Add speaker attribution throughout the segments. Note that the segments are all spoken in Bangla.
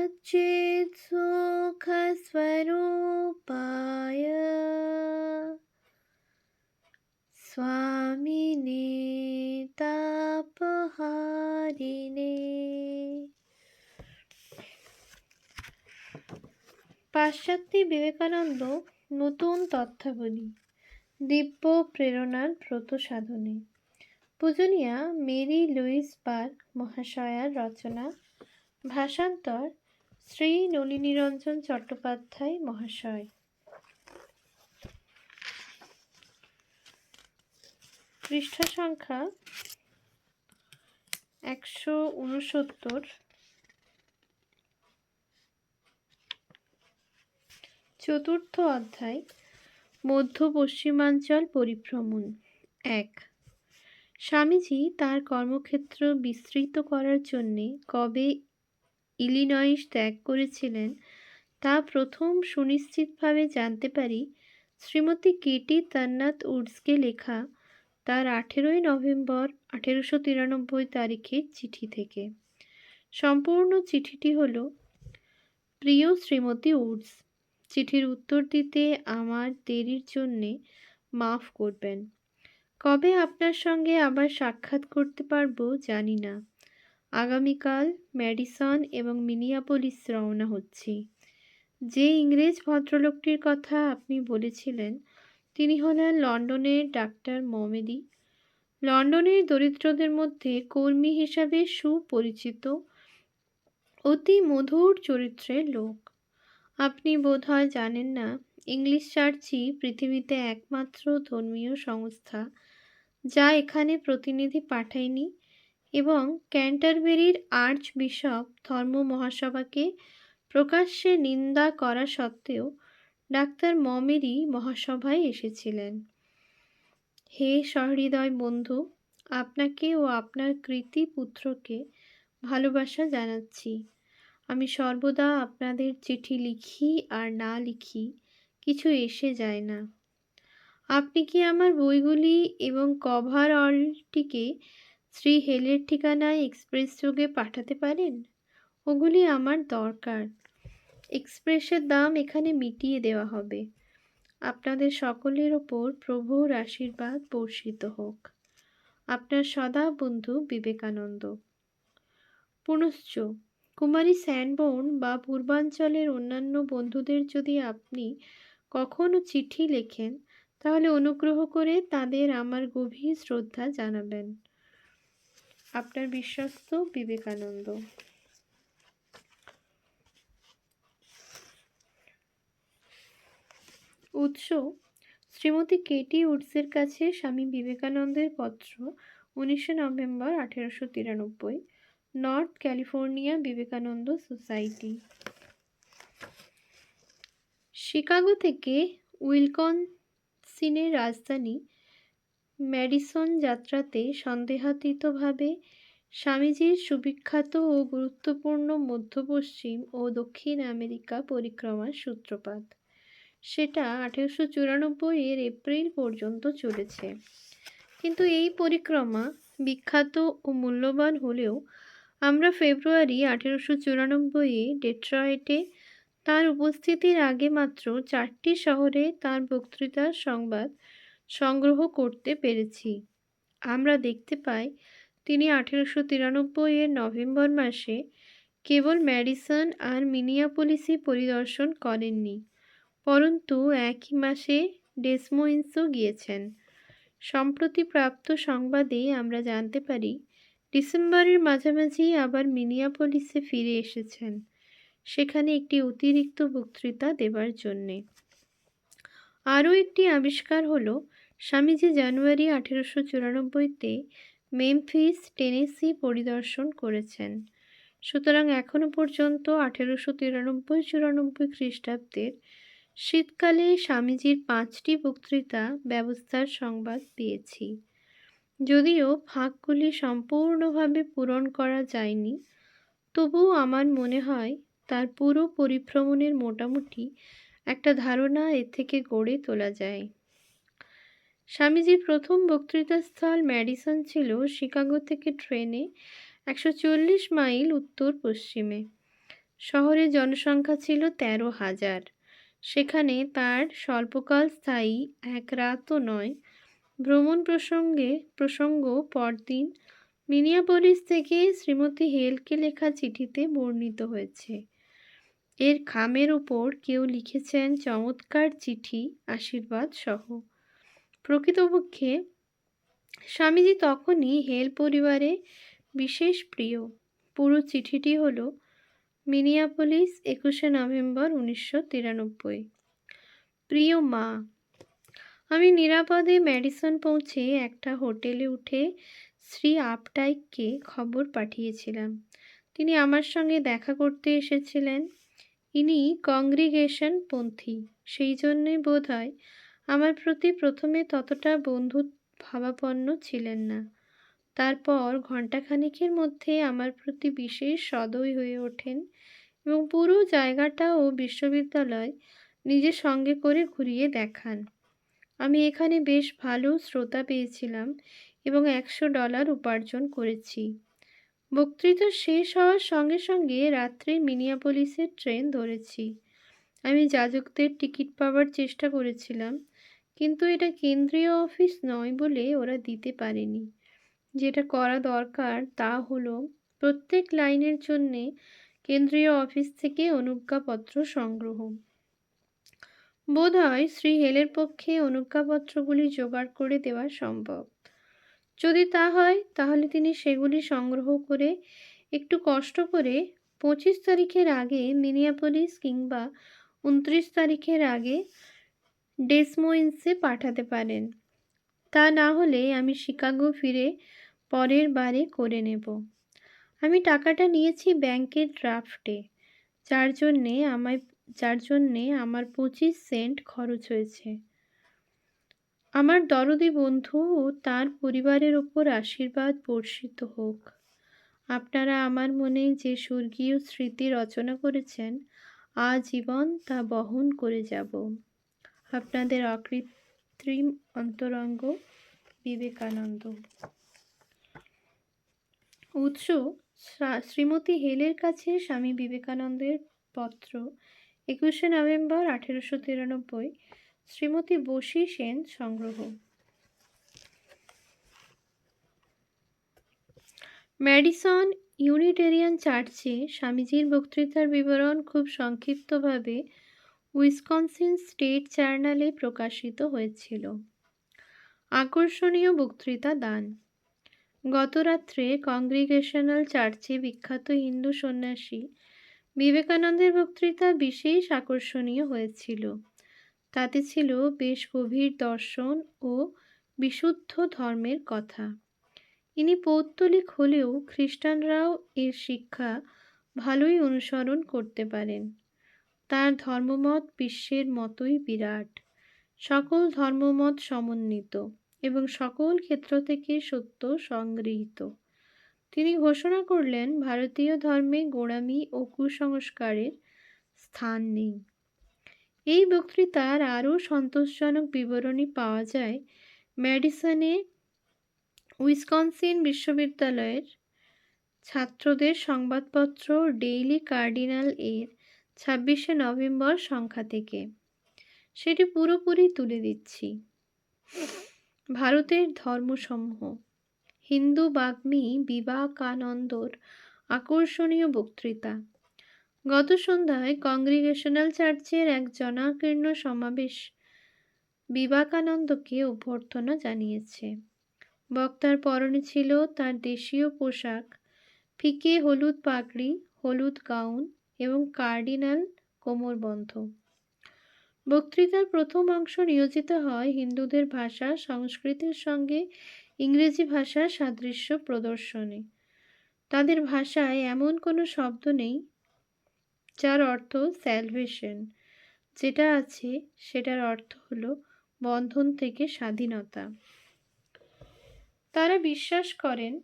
Speaker 1: सच्चित् सुखस्वरूपाय स्वामिने तापहारिणे। পাশ্চাত্যে বিবেকানন্দ নতুন তথ্যাবলী দিব্য প্রেরণার ব্রত সাধনে। পূজনীয়া মেরি লুইস বার্গ মহাশয়ার রচনা, ভাষান্তর শ্রী নলিনীরঞ্জন চট্টোপাধ্যায় মহাশয়। পৃষ্ঠা সংখ্যা 169। চতুর্থ অধ্যায়, মধ্য পশ্চিমাঞ্চল পরিভ্রমণ। 1। স্বামীজি তার কর্মক্ষেত্র বিস্তৃত করার জন্যে কবে ইলিনয়েস ত্যাগ করেছিলেন তা প্রথম সুনিশ্চিতভাবে জানতে পারি শ্রীমতী কেটি তান্নাত উডসকে লেখা তার 18 নভেম্বর 1893 তারিখের চিঠি থেকে। সম্পূর্ণ চিঠিটি হল: প্রিয় শ্রীমতী উডস, চিঠির উত্তর দিতে আমার দেরির জন্যে মাফ করবেন। কবে আপনার সঙ্গে আবার সাক্ষাৎ করতে পারবো জানি না। আগামীকাল ম্যাডিসন এবং মিনিয়াপোলিস রওনা হচ্ছি। যে ইংরেজ ভদ্রলোকটির কথা আপনি বলেছিলেন তিনি হলেন লন্ডনের ডাক্তার মমেদি, লন্ডনের দরিদ্রদের মধ্যে কর্মী হিসাবে সুপরিচিত, অতি মধুর চরিত্রের লোক। আপনি বোধহয় জানেন না, ইংলিশ চার্চই পৃথিবীতে একমাত্র ধর্মীয় সংস্থা যা এখানে প্রতিনিধি পাঠায়নি এবং ক্যান্টারবেরির আর্চ বিশপ ধর্ম মহাসভাকে প্রকাশ্যে নিন্দা করা সত্ত্বেও ডাক্তার মমেরি মহাসভায় এসেছিলেন। হে সহৃদয় বন্ধু, আপনাকে ও আপনার কৃতি পুত্রকে ভালোবাসা জানাচ্ছি। আমি সর্বদা আপনাদের চিঠি লিখি আর না লিখি, কিছু এসে যায় না। আপনি কি আমার বইগুলি এবং কভারঅলটিকে শ্রী হেলের ঠিকানায় এক্সপ্রেস যোগে পাঠাতে পারেন? ওগুলি আমার দরকার। এক্সপ্রেসের দাম এখানে মিটিয়ে দেওয়া হবে। আপনাদের সকলের ওপর প্রভুর আশীর্বাদ বর্ষিত হোক। আপনার সদা বন্ধু বিবেকানন্দ। পুনশ্চ কুমারী স্যানবোর্ন বা পূর্বাঞ্চলের অন্যান্য বন্ধুদের যদি আপনি কখনো চিঠি লেখেন তাহলে অনুগ্রহ করে তাদের আমার গভীর শ্রদ্ধা জানাবেন। আপনার বিশ্বস্ত বিবেকানন্দ। উৎস: শ্রীমতী কেটি উডসের কাছে স্বামী বিবেকানন্দের পত্র, 19 November 1893, north California Vivekananda society. Chicago থেকে উইসকনসিনের রাজধানী ম্যাডিসন যাত্রাতে সন্দেহাতীতভাবে স্বামীজির সুবিখ্যাত ও গুরুত্বপূর্ণ মধ্য পশ্চিম ও দক্ষিণ আমেরিকা পরিক্রমার সূত্রপাত। সেটা 1894 এপ্রিল পর্যন্ত চলেছে। কিন্তু এই পরিক্রমা বিখ্যাত ও মূল্যবান হলেও আমরা ফেব্রুয়ারি 1894 ডেট্রয়েটে তার উপস্থিতির আগে মাত্র 4টি শহরে তার বক্তৃতার সংবাদ সংগ্রহ করতে পেরেছি। আমরা দেখতে পাই তিনি 1893 নভেম্বর মাসে কেবল ম্যাডিসন আর মিনিয়াপোলিসই পরিদর্শন করেননি, পরন্তু একই মাসে ডেসমোইন্সও গিয়েছেন। সম্প্রতি প্রাপ্ত সংবাদে আমরা জানতে পারি ডিসেম্বরের মাঝামাঝি আবার মিনিয়াপোলিসে ফিরে এসেছেন, সেখানে একটি অতিরিক্ত বক্তৃতা দেবার জন্যে। আরও একটি আবিষ্কার হলো স্বামীজি জানুয়ারি 1894-তে মেমফিস, টেনেসি পরিদর্শন করেছেন। সুতরাং এখনো পর্যন্ত 1893-94 খ্রিস্টাব্দের শীতকালে স্বামীজির 5টি বক্তৃতা ব্যবস্থার সংবাদ পেয়েছি। যদিও ফাঁকগুলি সম্পূর্ণভাবে পূরণ করা যায়নি, তবুও আমার মনে হয় তার পুরো পরিভ্রমণের মোটামুটি একটা ধারণা এর থেকে গড়ে তোলা যায়। স্বামীজির প্রথম বক্তৃতাস্থল ম্যাডিসন ছিল শিকাগো থেকে ট্রেনে 140 মাইল উত্তর পশ্চিমে। শহরের জনসংখ্যা ছিল ১৩,০০০। সেখানে তার স্বল্পকাল স্থায়ী এক রাতও নয় ভ্রমণ প্রসঙ্গ পরদিন মিনিয়াপোলিস থেকে শ্রীমতী হেলকে লেখা চিঠিতে বর্ণিত হয়েছে। এর খামের উপর কেউ লিখেছেন চমৎকার চিঠি, আশীর্বাদ সহ। প্রকৃতপক্ষে স্বামীজি তখনই হেল পরিবারে বিশেষ প্রিয়। পুরো চিঠিটি হল: মিনিয়াপোলিস, ২১শে নভেম্বর ১৯৯৩। প্রিয় মা, আমি নিরাপদে ম্যাডিসন পৌঁছে একটা হোটেলে উঠে শ্রী আপটাইককে খবর পাঠিয়েছিলাম। তিনি আমার সঙ্গে দেখা করতে এসেছিলেন। ইনি কংগ্রিগেশন পন্থী, সেই জন্যই বোধ হয় আমার প্রতি প্রথমে ততটা বন্ধু ভাবাপন্ন ছিলেন না। তারপর ঘণ্টাখানেকের মধ্যে আমার প্রতি বিশেষ সদয় হয়ে ওঠেন এবং পুরো জায়গাটা ও বিশ্ববিদ্যালয় নিজের সঙ্গে করে ঘুরিয়ে দেখান। আমি এখানে বেশ ভালো শ্রোতা পেয়েছিলাম এবং $১০০ উপার্জন করেছি। বক্তৃতা শেষ হওয়ার সঙ্গে সঙ্গে রাত্রে মিনিয়াপোলিসের ট্রেন ধরেছি। আমি যাজকদের টিকিট পাওয়ার চেষ্টা করেছিলাম, কিন্তু এটা কেন্দ্রীয় অফিস নয় বলে ওরা দিতে পারেনি। যেটা করা দরকার তা হলো প্রত্যেক লাইনের জন্যে কেন্দ্রীয় অফিস থেকে অনুজ্ঞাপত্র সংগ্রহ। বোধ হয় শ্রী হেলের পক্ষে অনুজ্ঞাপত্রগুলি জোগাড় করে দেওয়া সম্ভব। যদি তা হয় তাহলে তিনি সেগুলি সংগ্রহ করে একটু কষ্ট করে ২৫ তারিখের আগে মিনিয়াপোলিস কিংবা ২৯ তারিখের আগে ডেসমোইন্সে পাঠাতে পারেন। তা না হলে আমি শিকাগো ফিরে পরের বারে করে নেব। আমি টাকাটা নিয়েছি ব্যাংকের ড্রাফটে, যার জন্যে আমার ২৫ সেন্ট খরচ হয়েছে। আমার দরদি বন্ধু ও তার পরিবারের ওপর আশীর্বাদ বর্ষিত হোক। আপনারা আমার মনে যে স্বর্গীয় স্মৃতি রচনা করেছেন, আজীবন তা বহন করে যাব। আপনাদের অকৃত্রিম অন্তরঙ্গ বিবেকানন্দ। উৎস: শ্রীমতী হেলের কাছে স্বামী বিবেকানন্দের পত্র, ২১শে নভেম্বর ১৮৯৩। শ্রীমতী বসী সেন সংগ্রহ। ম্যাডিসন ইউনিটেরিয়ান চার্চে স্বামীজির বক্তৃতার বিবরণ খুব সংক্ষিপ্তভাবে উইসকনসিন স্টেট জার্নালে প্রকাশিত হয়েছিল। আকর্ষণীয় বক্তৃতা দান। গত রাত্রে কংগ্রিগেশনাল চার্চে বিখ্যাত হিন্দু সন্ন্যাসী বিবেকানন্দের বক্তৃতা বিশেষ আকর্ষণীয় হয়েছিল। তাতে ছিল বেশ গভীর দর্শন ও বিশুদ্ধ ধর্মের কথা। ইনি পৌত্তলিক হলেও খ্রিস্টানরাও এর শিক্ষা ভালোই অনুসরণ করতে পারেন। তার ধর্মমত বিশ্বের মতোই বিরাট, সকল ধর্মমত সমন্বিত এবং সকল ক্ষেত্র থেকে সত্য সংগৃহীত। তিনি ঘোষণা করলেন, ভারতীয় ধর্মে গোঁড়ামি ও কুসংস্কারের স্থান নেই। এই বক্তৃতার আরও সন্তোষজনক বিবরণী পাওয়া যায় ম্যাডিসনে উইসকনসিন বিশ্ববিদ্যালয়ের ছাত্রদের সংবাদপত্র ডেইলি কার্ডিনাল এর ২৬শে নভেম্বর সংখ্যা থেকে। সেটি পুরোপুরি তুলে দিচ্ছি। ভারতের ধর্মসমূহ। হিন্দু বাগ্মী বিবেকানন্দর আকর্ষণীয় বক্তৃতা। গত সন্ধ্যায় কংগ্রিগেশনাল চার্চের এক জনাকীর্ণ সমাবেশ বিবেকানন্দকে অভ্যর্থনা জানিয়েছে। বক্তার পরনে ছিল তার দেশীয় পোশাক, ফিকে হলুদ পাগড়ি, হলুদ গাউন এবং কার্ডিনাল কোমরবন্ধ। বক্তৃতার প্রথম অংশ নিয়োজিত হয় হিন্দুদের ভাষা সংস্কৃতের সঙ্গে ইংরেজি ভাষার সাদৃশ্য প্রদর্শনে। তাদের ভাষায় এমন কোনো শব্দ নেই যার অর্থ স্যালভেশন। যেটা আছে সেটার অর্থ হলো বন্ধন থেকে স্বাধীনতা। তারা বিশ্বাস করেন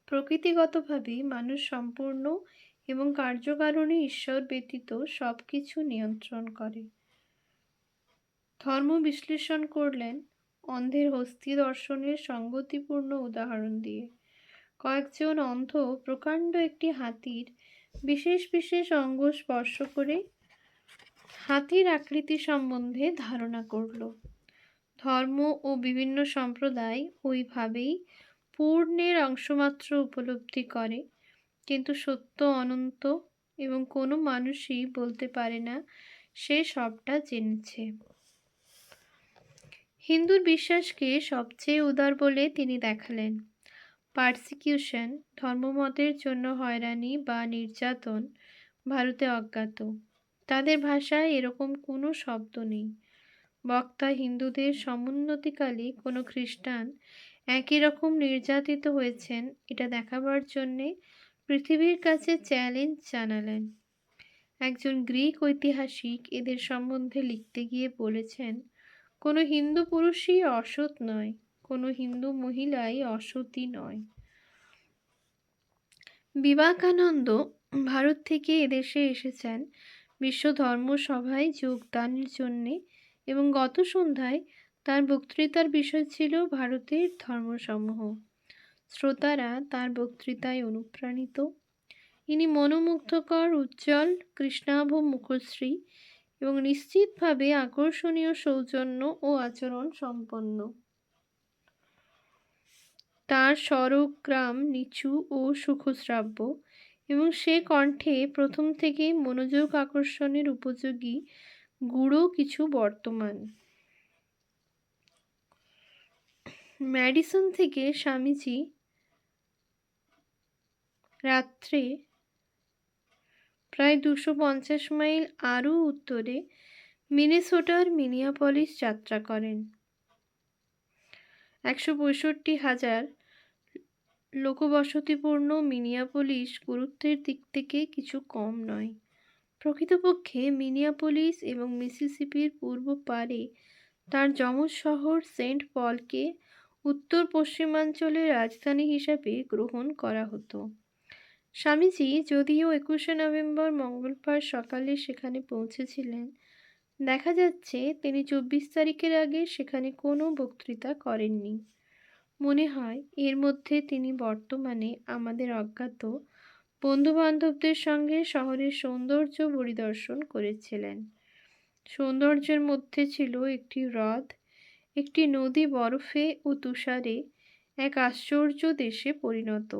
Speaker 1: প্রকৃতিগতভাবে মানুষ সম্পূর্ণ এবং কার্যকারণে ঈশ্বর ব্যতীত সব কিছু নিয়ন্ত্রণ করে। ধর্ম বিশ্লেষণ করলেন অন্ধের হস্তি দর্শনের সঙ্গতিপূর্ণ উদাহরণ দিয়ে। কয়েকজন অন্ধ প্রকাণ্ড একটি হাতির বিশেষ বিশেষ অঙ্গ স্পর্শ করে হাতির আকৃতি সম্বন্ধে ধারণা করল। ধর্ম ও বিভিন্ন সম্প্রদায় ওইভাবেই পূর্ণের অংশমাত্র উপলব্ধি করে, কিন্তু সত্য অনন্ত এবং কোনো মানুষই বলতে পারে না সে সবটা জেনেছে। হিন্দুর বিশ্বাসকে সবচেয়ে উদার বলে তিনি দেখালেন। পারসিকিউশন, ধর্মমতের জন্য হয়রানি বা নির্যাতন ভারতে অজ্ঞাত। তাদের ভাষায় এরকম কোনো শব্দ নেই। বক্তা হিন্দুদের সমুন্নতিকালে কোনো খ্রিস্টান একই রকম নির্যাতিত হয়েছেন এটা দেখাবার জন্যে পৃথিবীর কাছে চ্যালেঞ্জ জানালেন। একজন গ্রিক ঐতিহাসিক এদের সম্বন্ধে লিখতে গিয়ে বলেছেন, কোনো হিন্দু পুরুষই অসৎ নয়, কোনো হিন্দু মহিলাই অসতী নয়। বিবেকানন্দ ভারত থেকে এদেশে এসেছেন বিশ্ব ধর্ম সভায় যোগদানের জন্যে, এবং গত সন্ধ্যায় তার বক্তৃতার বিষয় ছিল ভারতের ধর্মসমূহ। শ্রোতারা তার বক্তৃতায় অনুপ্রাণিত। ইনি মনোমুগ্ধকর, উজ্জ্বল, কৃষ্ণাভ মুখশ্রী এবং নিশ্চিতভাবে আকর্ষণীয় সৌজন্য ও আচরণ সম্পন্ন। তার স্বরগ্রাম নিচু ও সুখশ্রাব্য, এবং সে কণ্ঠে প্রথম থেকেই মনোযোগ আকর্ষণের উপযোগী গূঢ় কিছু বর্তমান। ম্যাডিসন থেকে স্বামীজি রাত্রে প্রায় 250 মাইল আরও উত্তরে মিনেসোটার মিনিয়াপলিস যাত্রা করেন। 165,000 লোকবসতিপূর্ণ মিনিয়াপলিস গুরুত্বের দিক থেকে কিছু কম নয়। প্রকৃতপক্ষে মিনিয়াপলিস এবং মিসিসিপির পূর্ব পারে তার যমজ শহর সেন্ট পলকে উত্তর পশ্চিমাঞ্চলের রাজধানী হিসাবে গ্রহণ করা হতো। স্বামীজি যদিও 21শে নভেম্বর মঙ্গলবার সকালে সেখানে পৌঁছেছিলেন, দেখা যাচ্ছে তিনি 24 তারিখের আগে সেখানে কোনো বক্তৃতা করেননি। মনে হয় এর মধ্যে তিনি বর্তমানে আমাদের অজ্ঞাত বন্ধুবান্ধবদের সঙ্গে শহরের সৌন্দর্য পরিদর্শন করেছিলেন। সৌন্দর্যের মধ্যে ছিল একটি হ্রদ, একটি নদী বরফে ও তুষারে এক আশ্চর্য দেশে পরিণত।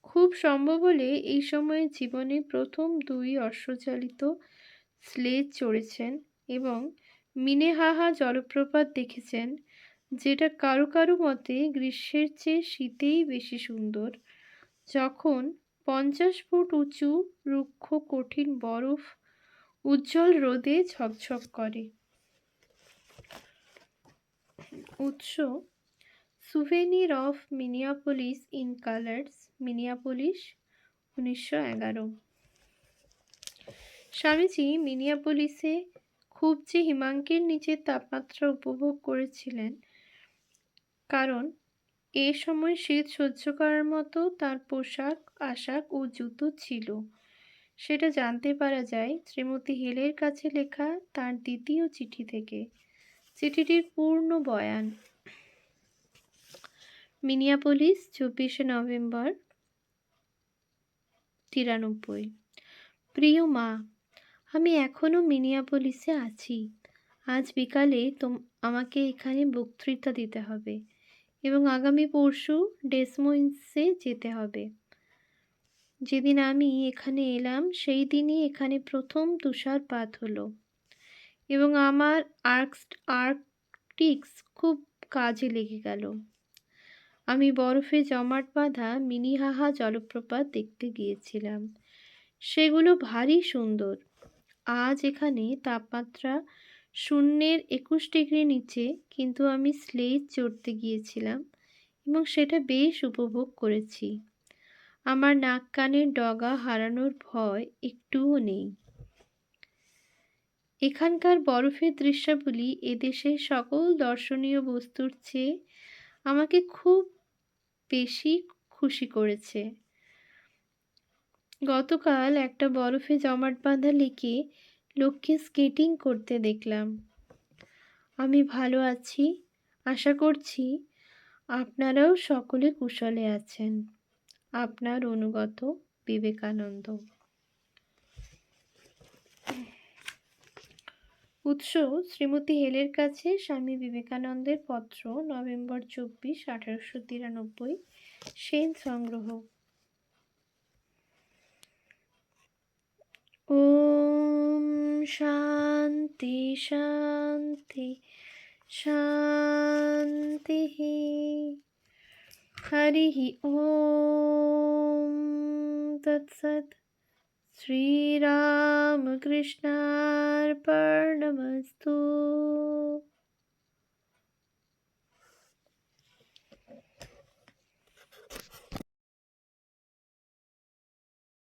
Speaker 1: খুব সম্ভব হলে এই সময়ে জীবনে প্রথম 2 অশ্বচালিত স্লেজ চড়েছেন এবং মিনেহাহা জলপ্রপাত দেখেছেন, যেটা কারো কারো মতে গ্রীষ্মের চেয়ে শীতেই বেশি সুন্দর, যখন 50 ফুট উঁচু রুক্ষ কঠিন বরফ উজ্জ্বল রোদে ঝকঝক করে। উৎস: souvenir of Minneapolis in colours, Minneapolis, 1911। স্বামীজি মিনিয়াপলিসে খুব যে হিমাঙ্কের নিচে তাপমাত্রা উপভোগ করেছিলেন, কারণ এ সময় শীত সহ্য করার মতো তার পোশাক আশাক ও জুতো ছিল, সেটা জানতে পারা যায় শ্রীমতী হেলের কাছে লেখা তার দ্বিতীয় চিঠি থেকে। চিঠিটির পূর্ণ বয়ান: মিনিয়াপলিস, 24শে নভেম্বর 93। প্রিয় মা, আমি এখনও মিনিয়াপলিসে আছি। আজ বিকালে আমাকে এখানে বক্তৃতা দিতে হবে এবং আগামী পরশু ডেসমোইন্সে যেতে হবে। যেদিন আমি এখানে এলাম সেই দিনই এখানে প্রথম তুষারপাত হলো এবং আমার আর্কটিক্স খুব কাজে লেগে গেল। আমি বরফে জমাট বাঁধা মিনিহাহা জলপ্রপাত দেখতে গিয়েছিলাম। সেগুলো ভারী সুন্দর। আজ এখানে তাপমাত্রা 21 ডিগ্রি নিচে, কিন্তু আমি স্লেজ চড়তে গিয়েছিলাম এবং সেটা বেশ উপভোগ করেছি। আমার নাক কানের ডগা হারানোর ভয় একটুও নেই। এখানকার বরফের দৃশ্যাবলী এদেশের সকল দর্শনীয় বস্তুর চেয়ে আমাকে খুব বেশি খুশি করেছে। গতকাল একটা বরফে জমাট বাঁধা লেকে লোককে স্কেটিং করতে দেখলাম। আমি ভালো আছি। আশা করছি আপনারাও সকলে কুশলে আছেন। আপনার অনুগত বিবেকানন্দ। উৎস শ্রীমতী হেলের কাছে স্বামী বিবেকানন্দের পত্র, নভেম্বর 24, 1893, সেন সংগ্রহ। ওম শান্তি শান্তি শান্তি। হরিঃ ওম তৎসৎ। শ্রীরামকৃষ্ণার্পণমস্তু।